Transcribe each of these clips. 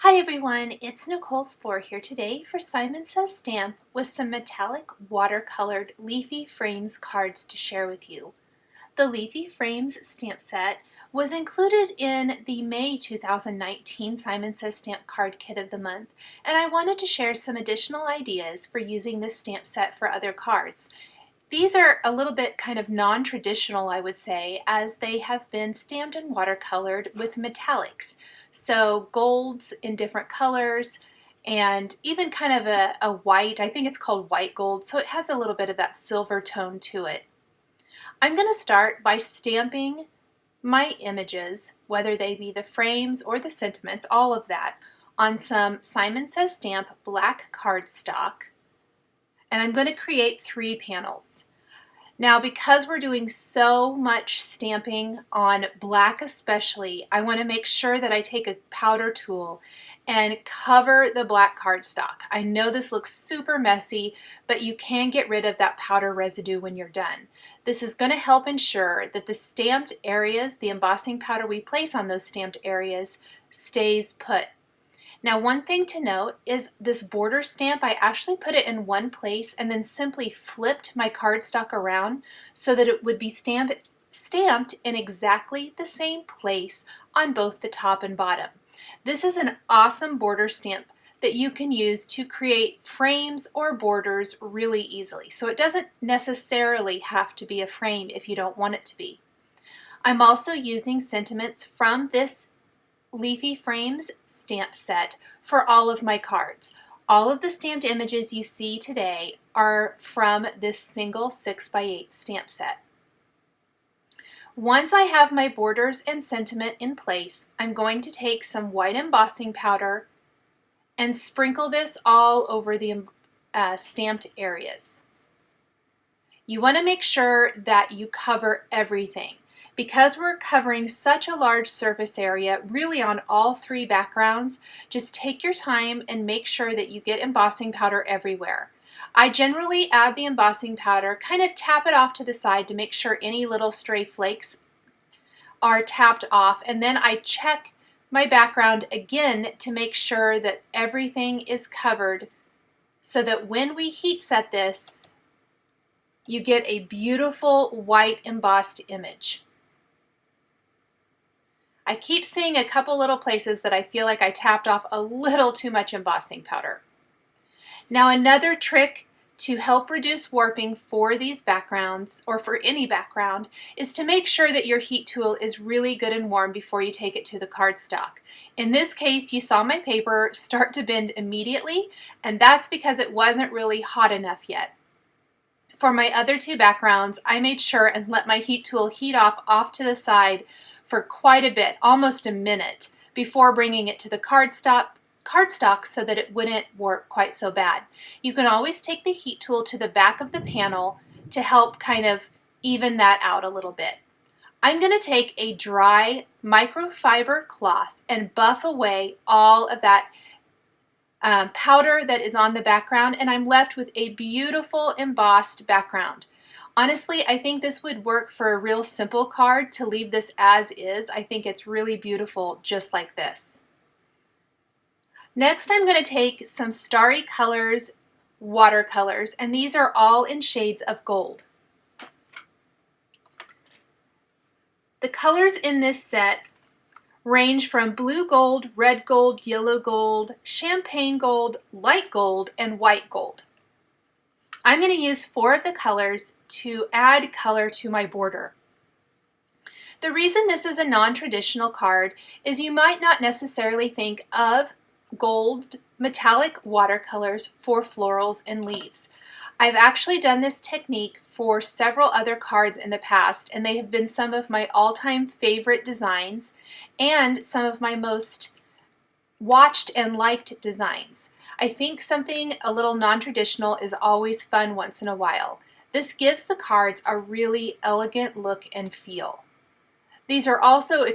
Hi everyone, it's Nicole Spohr here today for Simon Says Stamp with some metallic watercolored Leafy Frames cards to share with you. The Leafy Frames stamp set was included in the May 2019 Simon Says Stamp Card Kit of the Month, and I wanted to share some additional ideas for using this stamp set for other cards. These are a little bit kind of non-traditional, I would say, as they have been stamped and watercolored with metallics. So golds in different colors and even kind of a white, I think it's called white gold, so it has a little bit of that silver tone to it. I'm going to start by stamping my images, whether they be the frames or the sentiments, all of that, on some Simon Says Stamp black cardstock. And I'm going to create 3 panels. Now, because we're doing so much stamping on black especially, I want to make sure that I take a powder tool and cover the black cardstock. I know this looks super messy, but you can get rid of that powder residue when you're done. This is going to help ensure that the stamped areas, the embossing powder we place on those stamped areas, stays put. Now, one thing to note is this border stamp, I actually put it in one place and then simply flipped my cardstock around so that it would be stamped in exactly the same place on both the top and bottom. This is an awesome border stamp that you can use to create frames or borders really easily. So it doesn't necessarily have to be a frame if you don't want it to be. I'm also using sentiments from this Leafy Frames stamp set for all of my cards. All of the stamped images you see today are from this single 6x8 stamp set. Once I have my borders and sentiment in place, I'm going to take some white embossing powder and sprinkle this all over the stamped areas. You want to make sure that you cover everything. Because we're covering such a large surface area, really on all 3 backgrounds, just take your time and make sure that you get embossing powder everywhere. I generally add the embossing powder, kind of tap it off to the side to make sure any little stray flakes are tapped off, and then I check my background again to make sure that everything is covered so that when we heat set this, you get a beautiful white embossed image. I keep seeing a couple little places that I feel like I tapped off a little too much embossing powder. Now, another trick to help reduce warping for these backgrounds, or for any background, is to make sure that your heat tool is really good and warm before you take it to the cardstock. In this case, you saw my paper start to bend immediately, and that's because it wasn't really hot enough yet. For my other 2 backgrounds, I made sure and let my heat tool heat off to the side for quite a bit, almost a minute, before bringing it to the cardstock so that it wouldn't warp quite so bad. You can always take the heat tool to the back of the panel to help kind of even that out a little bit. I'm going to take a dry microfiber cloth and buff away all of that powder that is on the background, and I'm left with a beautiful embossed background. Honestly, I think this would work for a real simple card to leave this as is. I think it's really beautiful just like this. Next, I'm going to take some Starry Colors watercolors, and these are all in shades of gold. The colors in this set range from blue gold, red gold, yellow gold, champagne gold, light gold, and white gold. I'm going to use 4 of the colors to add color to my border. The reason this is a non-traditional card is you might not necessarily think of gold metallic watercolors for florals and leaves. I've actually done this technique for several other cards in the past, and they have been some of my all-time favorite designs and some of my most watched and liked designs. I think something a little non-traditional is always fun once in a while. This gives the cards a really elegant look and feel. These are also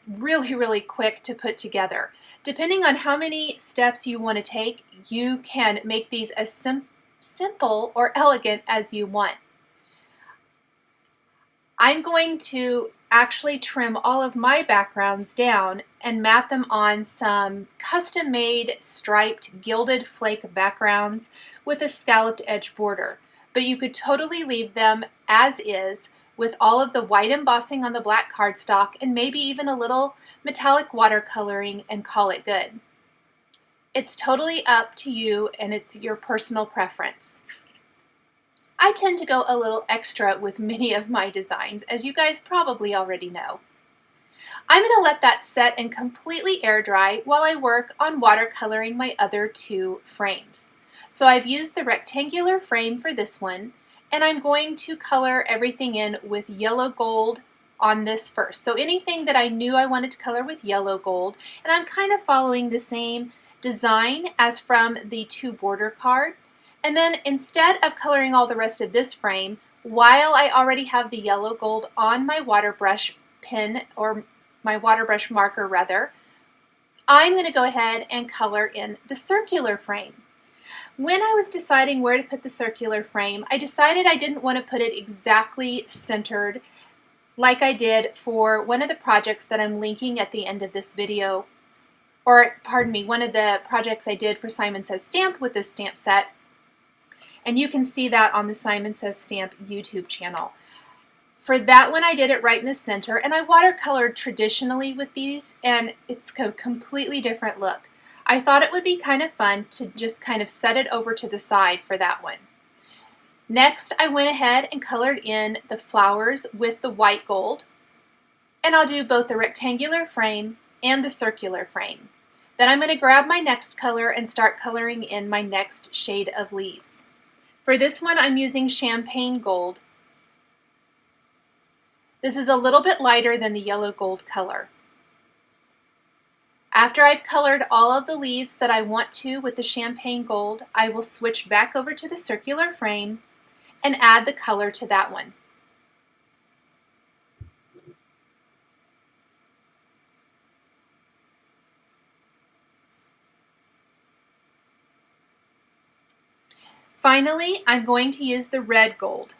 really quick to put together. Depending on how many steps you want to take, you can make these as simple or elegant as you want. I'm going to actually trim all of my backgrounds down and mat them on some custom-made striped gilded flake backgrounds with a scalloped edge border. But you could totally leave them as is with all of the white embossing on the black cardstock and maybe even a little metallic watercoloring and call it good. It's totally up to you and it's your personal preference. I tend to go a little extra with many of my designs, as you guys probably already know. I'm going to let that set and completely air dry while I work on watercoloring my other two frames. So I've used the rectangular frame for this one, and I'm going to color everything in with yellow gold on this first. So anything that I knew I wanted to color with yellow gold, and I'm kind of following the same design as from the two border card. And then instead of coloring all the rest of this frame, while I already have the yellow gold on my water brush pen, or my water brush marker rather, I'm going to go ahead and color in the circular frame. When I was deciding where to put the circular frame, I decided I didn't want to put it exactly centered like I did for one of the projects that I'm linking at the end of this video, or pardon me, one of the projects I did for Simon Says Stamp with this stamp set. And you can see that on the Simon Says Stamp YouTube channel. For that one, I did it right in the center, and I watercolored traditionally with these, and it's a completely different look. I thought it would be kind of fun to just kind of set it over to the side for that one. Next, I went ahead and colored in the flowers with the white gold, and I'll do both the rectangular frame and the circular frame. Then I'm going to grab my next color and start coloring in my next shade of leaves. For this one, I'm using champagne gold. This is a little bit lighter than the yellow gold color. After I've colored all of the leaves that I want to with the champagne gold, I will switch back over to the circular frame and add the color to that one. Finally, I'm going to use the red gold.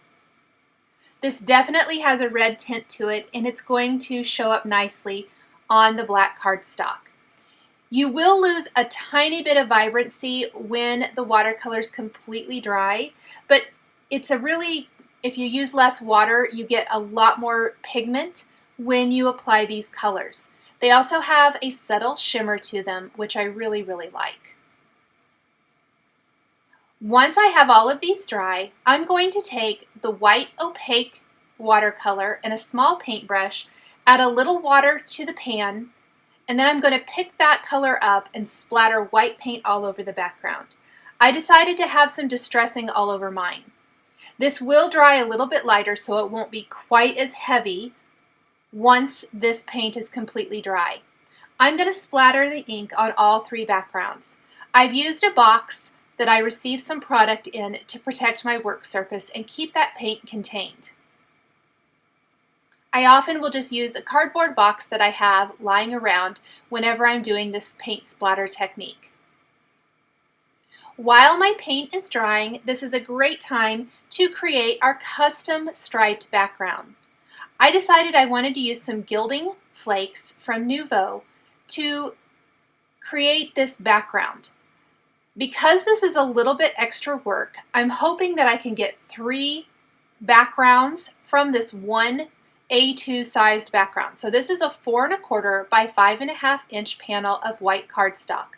This definitely has a red tint to it, and it's going to show up nicely on the black cardstock. You will lose a tiny bit of vibrancy when the watercolor's completely dry, but it's a really, if you use less water, you get a lot more pigment when you apply these colors. They also have a subtle shimmer to them, which I really, really like. Once I have all of these dry, I'm going to take the white opaque watercolor and a small paintbrush, add a little water to the pan, and then I'm going to pick that color up and splatter white paint all over the background. I decided to have some distressing all over mine. This will dry a little bit lighter so it won't be quite as heavy once this paint is completely dry. I'm going to splatter the ink on all three backgrounds. I've used a box that I received some product in to protect my work surface and keep that paint contained. I often will just use a cardboard box that I have lying around whenever I'm doing this paint splatter technique. While my paint is drying, this is a great time to create our custom striped background. I decided I wanted to use some Gilding Flakes from Nuvo to create this background. Because this is a little bit extra work, I'm hoping that I can get 3 backgrounds from this one A2 sized background. So this is a 4 1/4 by 5 1/2 inch panel of white cardstock.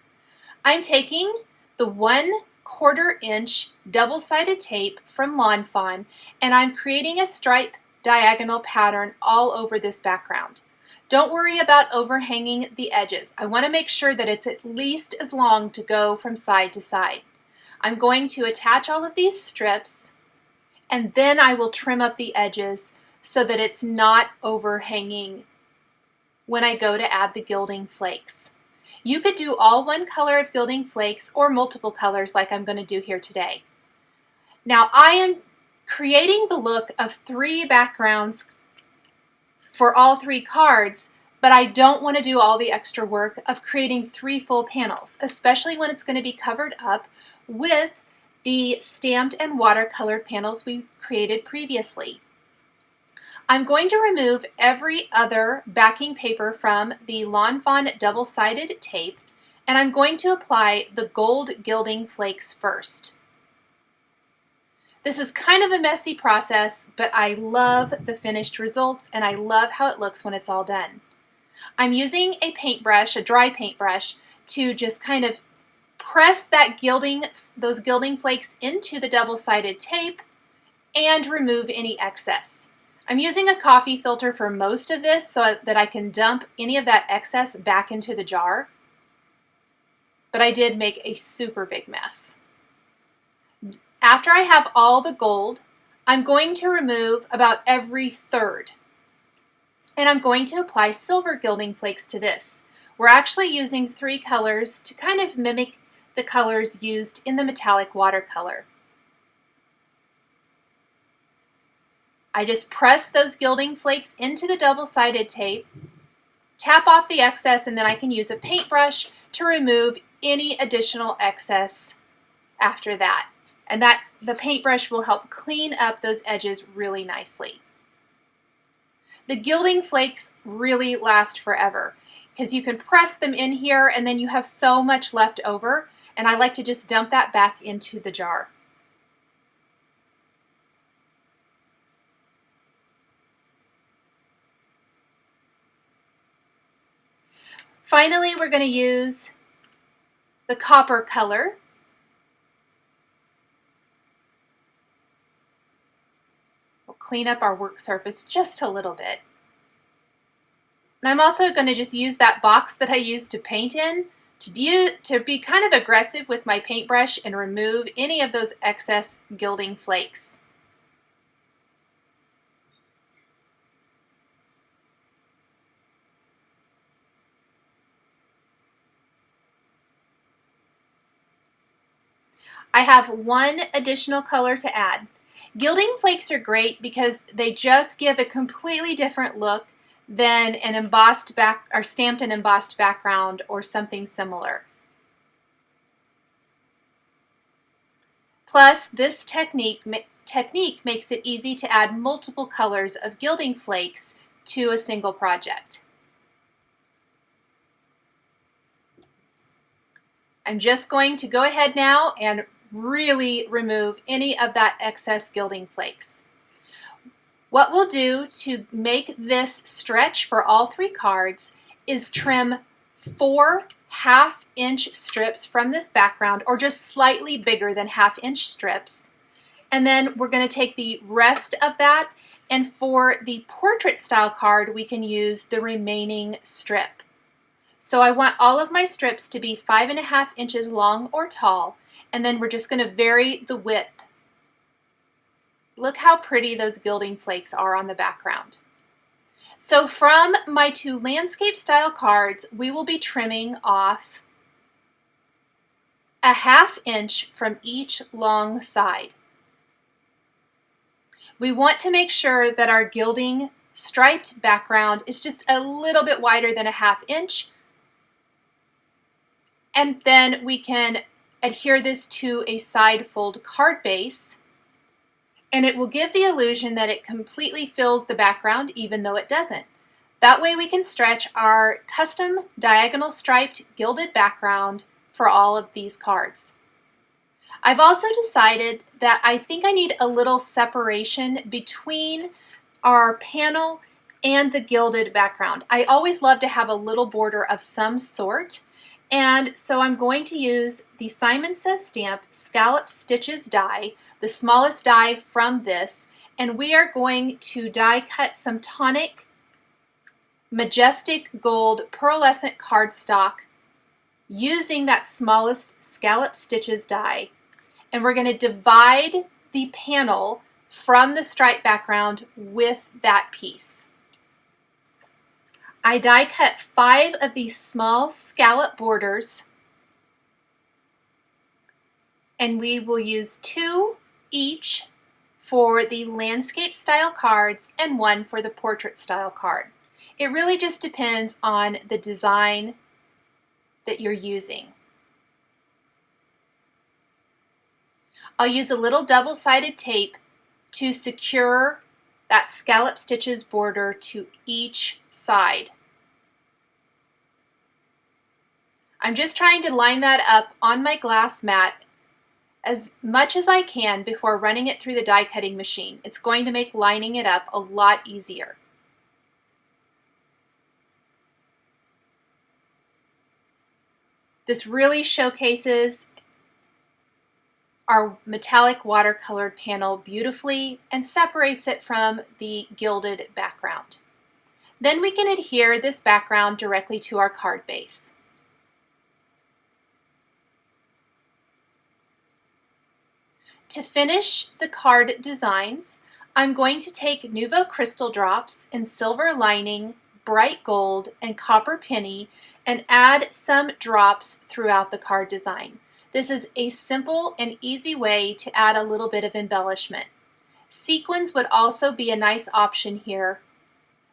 I'm taking the 1/4 inch double-sided tape from Lawn Fawn, and I'm creating a stripe diagonal pattern all over this background. Don't worry about overhanging the edges. I want to make sure that it's at least as long to go from side to side. I'm going to attach all of these strips, and then I will trim up the edges so that it's not overhanging when I go to add the Gilding Flakes. You could do all one color of Gilding Flakes or multiple colors like I'm going to do here today. Now I am creating the look of 3 backgrounds for all 3 cards, but I don't want to do all the extra work of creating 3 full panels, especially when it's going to be covered up with the stamped and watercolored panels we created previously. I'm going to remove every other backing paper from the Lawn Fawn double-sided tape, and I'm going to apply the gold gilding flakes first. This is kind of a messy process, but I love the finished results and I love how it looks when it's all done. I'm using a paintbrush, a dry paintbrush, to just kind of press that those gilding flakes into the double-sided tape and remove any excess. I'm using a coffee filter for most of this so that I can dump any of that excess back into the jar, but I did make a super big mess. After I have all the gold, I'm going to remove about every third, and I'm going to apply silver gilding flakes to this. We're actually using 3 colors to kind of mimic the colors used in the metallic watercolor. I just press those gilding flakes into the double-sided tape, tap off the excess, and then I can use a paintbrush to remove any additional excess after that. And the paintbrush will help clean up those edges really nicely. The gilding flakes really last forever because you can press them in here and then you have so much left over, and I like to just dump that back into the jar. Finally, we're going to use the copper color. Clean up our work surface just a little bit. And I'm also going to just use that box that I used to paint in to be kind of aggressive with my paintbrush and remove any of those excess gilding flakes. I have one additional color to add. Gilding flakes are great because they just give a completely different look than an embossed or stamped and embossed background or something similar. Plus, this technique makes it easy to add multiple colors of gilding flakes to a single project. I'm just going to go ahead now and really remove any of that excess gilding flakes. What we'll do to make this stretch for all 3 cards is trim 4 half-inch strips from this background, or just slightly bigger than half-inch strips. And then we're going to take the rest of that, and for the portrait style card we can use the remaining strip. So I want all of my strips to be 5.5 inches long or tall, and then we're just going to vary the width. Look how pretty those gilding flakes are on the background. So from my 2 landscape style cards, we will be trimming off a 1/2 inch from each long side. We want to make sure that our gilding striped background is just a little bit wider than a 1/2 inch, and then we can adhere this to a side fold card base, and it will give the illusion that it completely fills the background even though it doesn't. That way we can stretch our custom diagonal striped gilded background for all of these cards. I've also decided that I think I need a little separation between our panel and the gilded background. I always love to have a little border of some sort, and so I'm going to use the Simon Says Stamp Scallop Stitches die, the smallest die from this, and we are going to die cut some Tonic Majestic Gold Pearlescent cardstock using that smallest Scallop Stitches die, and we're going to divide the panel from the stripe background with that piece. I die cut 5 of these small scallop borders, and we will use 2 each for the landscape style cards and 1 for the portrait style card. It really just depends on the design that you're using. I'll use a little double-sided tape to secure that scallop stitches border to each side. I'm just trying to line that up on my glass mat as much as I can before running it through the die cutting machine. It's going to make lining it up a lot easier. This really showcases our metallic watercolored panel beautifully and separates it from the gilded background. Then we can adhere this background directly to our card base. To finish the card designs, I'm going to take Nuvo crystal drops in silver lining, bright gold, and copper penny and add some drops throughout the card design. This is a simple and easy way to add a little bit of embellishment. Sequins would also be a nice option here.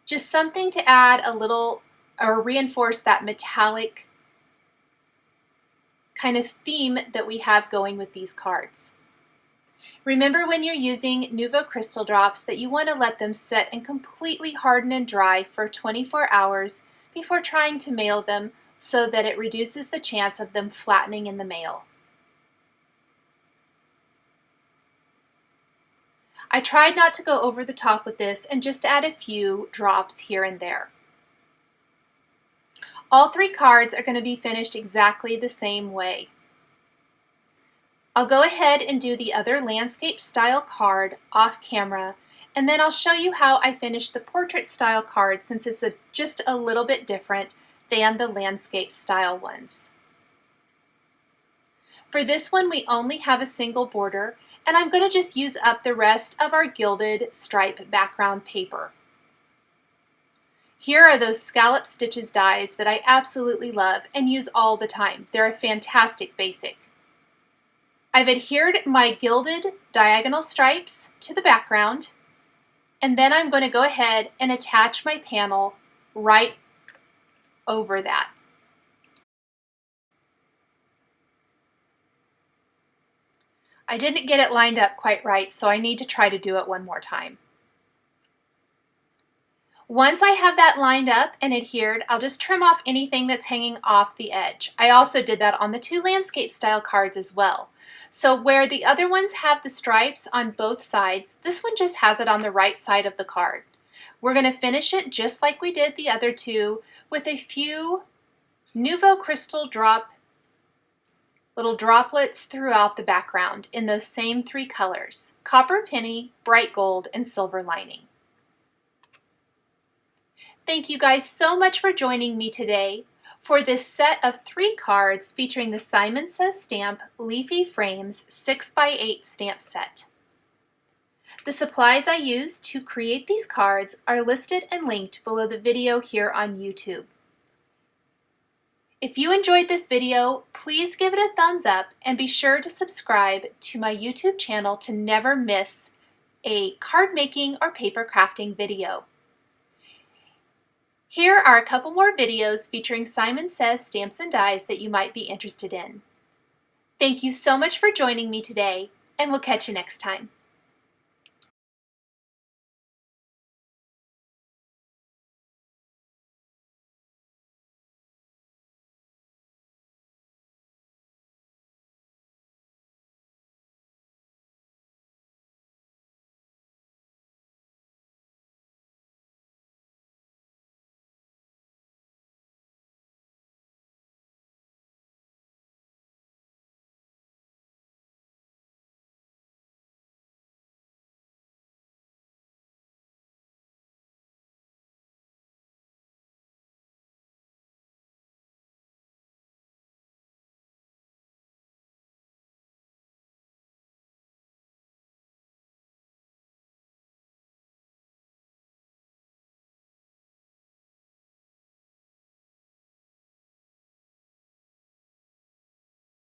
Just something to add a little or reinforce that metallic kind of theme that we have going with these cards. Remember when you're using Nuvo crystal drops that you want to let them set and completely harden and dry for 24 hours before trying to mail them so that it reduces the chance of them flattening in the mail. I tried not to go over the top with this and just add a few drops here and there. All three cards are going to be finished exactly the same way. I'll go ahead and do the other landscape style card off camera, and then I'll show you how I finish the portrait style card since it's just a little bit different than the landscape style ones. For this one, we only have a single border, and I'm going to just use up the rest of our gilded stripe background paper. Here are those scallop stitches dies that I absolutely love and use all the time. They're a fantastic basic. I've adhered my gilded diagonal stripes to the background, and then I'm going to go ahead and attach my panel right over that. I didn't get it lined up quite right, so I need to try to do it one more time. Once I have that lined up and adhered, I'll just trim off anything that's hanging off the edge. I also did that on the two landscape style cards as well. So where the other ones have the stripes on both sides, this one just has it on the right side of the card. We're going to finish it just like we did the other two with a few Nuvo crystal drop little droplets throughout the background in those same three colors: copper penny, bright gold, and silver lining. Thank you guys so much for joining me today for this set of 3 cards featuring the Simon Says Stamp Leafy Frames 6x8 stamp set. The supplies I used to create these cards are listed and linked below the video here on YouTube. If you enjoyed this video, please give it a thumbs up and be sure to subscribe to my YouTube channel to never miss a card making or paper crafting video. Here are a couple more videos featuring Simon Says stamps and dies that you might be interested in. Thank you so much for joining me today, and we'll catch you next time.